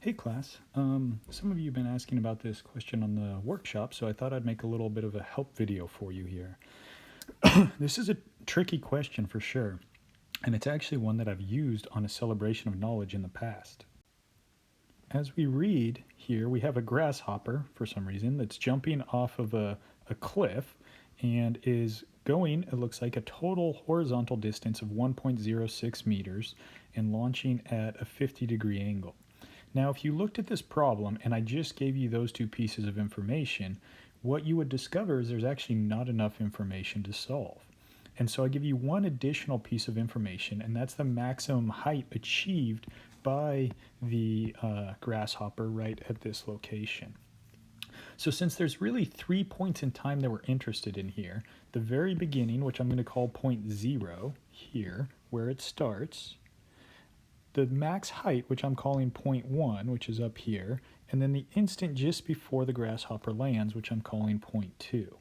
Hey class, some of you have been asking about this question on the workshop, so I thought I'd make a little bit of a help video for you here. This is a tricky question for sure, and it's actually one that I've used on a celebration of knowledge in the past. As we read here, we have a grasshopper, for some reason, that's jumping off of a cliff and is going, it looks like, a total horizontal distance of 1.06 meters and launching at a 50-degree angle. Now, if you looked at this problem and I just gave you those two pieces of information, what you would discover is there's actually not enough information to solve. And so I give you one additional piece of information, and that's the maximum height achieved by the grasshopper right at this location. So since there's really 3 points in time that we're interested in here, the very beginning, which I'm going to call point 0 here, where it starts, the max height, which I'm calling point 1, which is up here, and then the instant just before the grasshopper lands, which I'm calling point 2.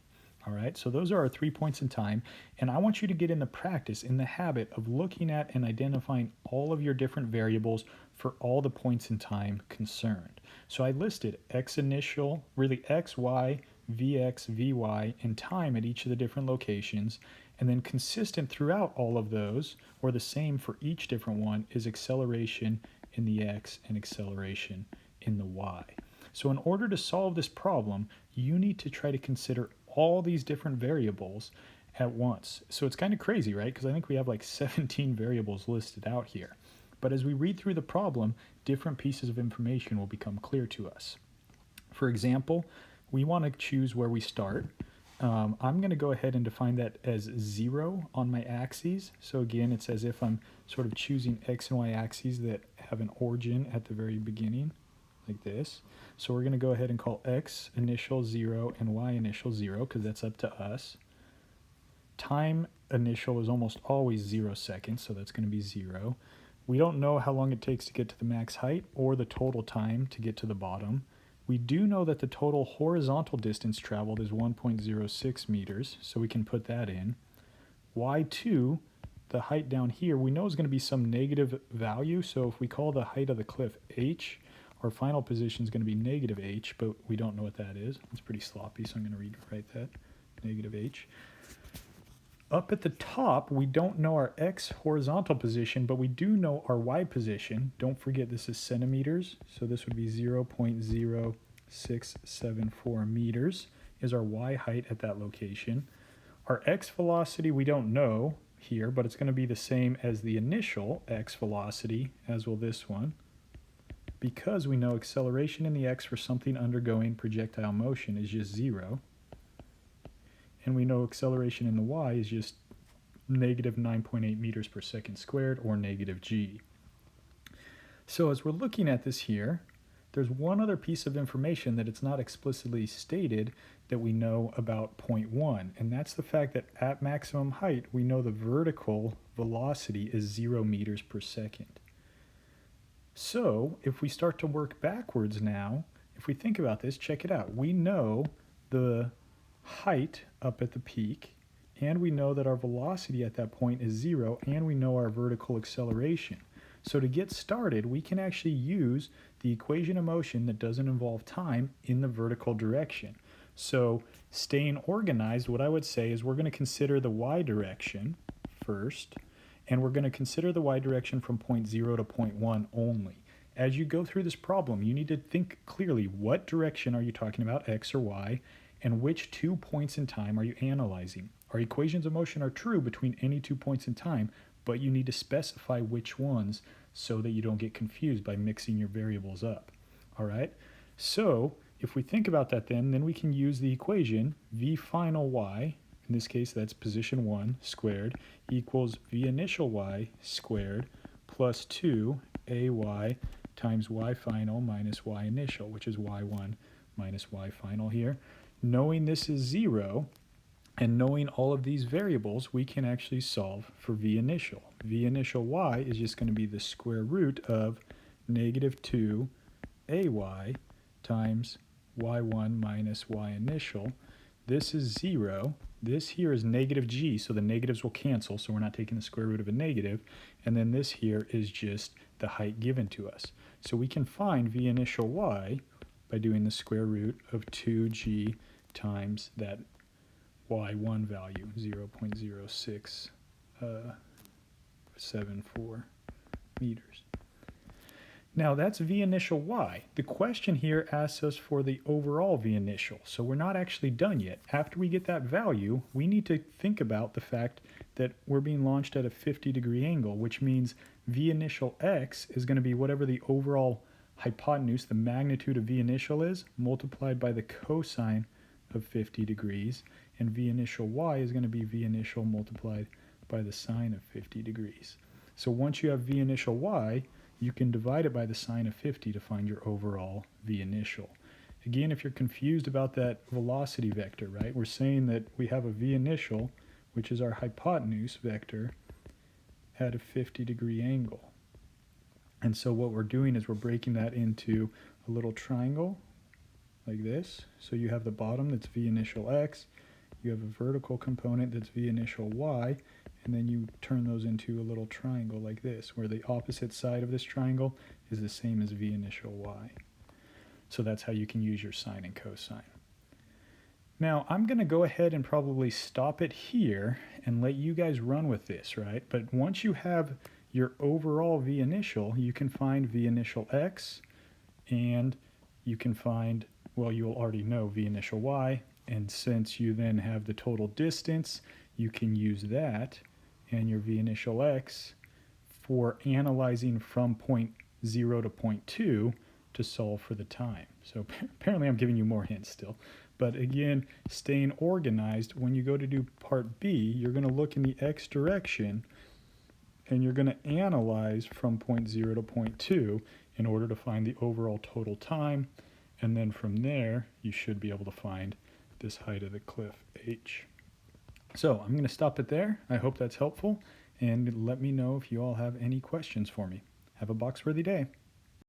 All right, so those are our 3 points in time, and I want you to get in the practice, in the habit of looking at and identifying all of your different variables for all the points in time concerned. So I listed x initial, really x, y, vx, vy, and time at each of the different locations, and then consistent throughout all of those, or the same for each different one, is acceleration in the x and acceleration in the y. So in order to solve this problem, you need to try to consider all these different variables at once. So it's kind of crazy, right? Because I think we have like 17 variables listed out here. But as we read through the problem, different pieces of information will become clear to us. For example, we want to choose where we start. I'm going to go ahead and define that as 0 on my axes. So again, it's as if I'm sort of choosing x and y axes that have an origin at the very beginning, like this. So we're going to go ahead and call x initial 0 and y initial 0, because that's up to us. Time initial is almost always 0 seconds, so that's going to be 0. We don't know how long it takes to get to the max height or the total time to get to the bottom. We do know that the total horizontal distance traveled is 1.06 meters, so we can put that in. Y2, the height down here, we know is going to be some negative value, so if we call the height of the cliff h, our final position is going to be negative h, but we don't know what that is. It's pretty sloppy, so I'm going to rewrite that, negative h. Up at the top, we don't know our x horizontal position, but we do know our y position. Don't forget this is centimeters, so this would be 0.0674 meters is our y height at that location. Our x velocity we don't know here, but it's going to be the same as the initial x velocity, as will this one, because we know acceleration in the x for something undergoing projectile motion is just 0. And we know acceleration in the y is just negative 9.8 meters per second squared, or negative g. So as we're looking at this here, there's one other piece of information that it's not explicitly stated that we know about point 1, and that's the fact that at maximum height, we know the vertical velocity is 0 meters per second. So if we start to work backwards now, if we think about this, check it out. We know the height up at the peak, and we know that our velocity at that point is 0, and we know our vertical acceleration. So to get started, we can actually use the equation of motion that doesn't involve time in the vertical direction. So staying organized, what I would say is we're going to consider the y direction first, and we're going to consider the y direction from point 0 to point 1 only. As you go through this problem, you need to think clearly, what direction are you talking about, x or y, and which 2 points in time are you analyzing? Our equations of motion are true between any 2 points in time, but you need to specify which ones so that you don't get confused by mixing your variables up. All right, so if we think about that then we can use the equation v final y, in this case that's position 1 squared, equals v initial y squared plus 2ay times y final minus y initial, which is y1 minus y final here. Knowing this is 0, and knowing all of these variables, we can actually solve for v initial. V initial y is just going to be the square root of negative 2ay times y1 minus y initial. This is 0. This here is negative g, so the negatives will cancel, so we're not taking the square root of a negative. And then this here is just the height given to us. So we can find v initial y by doing the square root of 2g times that y1 value, 0.0674 meters. Now that's v initial y. The question here asks us for the overall v initial, so we're not actually done yet. After we get that value, we need to think about the fact that we're being launched at a 50-degree angle, which means v initial x is going to be whatever the overall hypotenuse, the magnitude of v initial is, multiplied by the cosine of 50 degrees, and v initial y is going to be v initial multiplied by the sine of 50 degrees. So once you have v initial y, you can divide it by the sine of 50 to find your overall v initial. Again, if you're confused about that velocity vector, right, we're saying that we have a v initial, which is our hypotenuse vector, at a 50-degree angle. And so what we're doing is we're breaking that into a little triangle like this. So you have the bottom that's v initial x, you have a vertical component that's v initial y, and then you turn those into a little triangle like this, where the opposite side of this triangle is the same as v initial y. So that's how you can use your sine and cosine. Now, I'm going to go ahead and probably stop it here and let you guys run with this, right? But once you have your overall v initial, you can find v initial x, and you can find, well, you'll already know v initial y, and since you then have the total distance, you can use that and your v initial x for analyzing from point 0 to point 2 to solve for the time. So apparently I'm giving you more hints still. But again, staying organized, when you go to do part B, you're going to look in the x direction and you're going to analyze from point 0 to point 2 in order to find the overall total time. And then from there, you should be able to find this height of the cliff, h. So I'm going to stop it there. I hope that's helpful, and let me know if you all have any questions for me. Have a box-worthy day.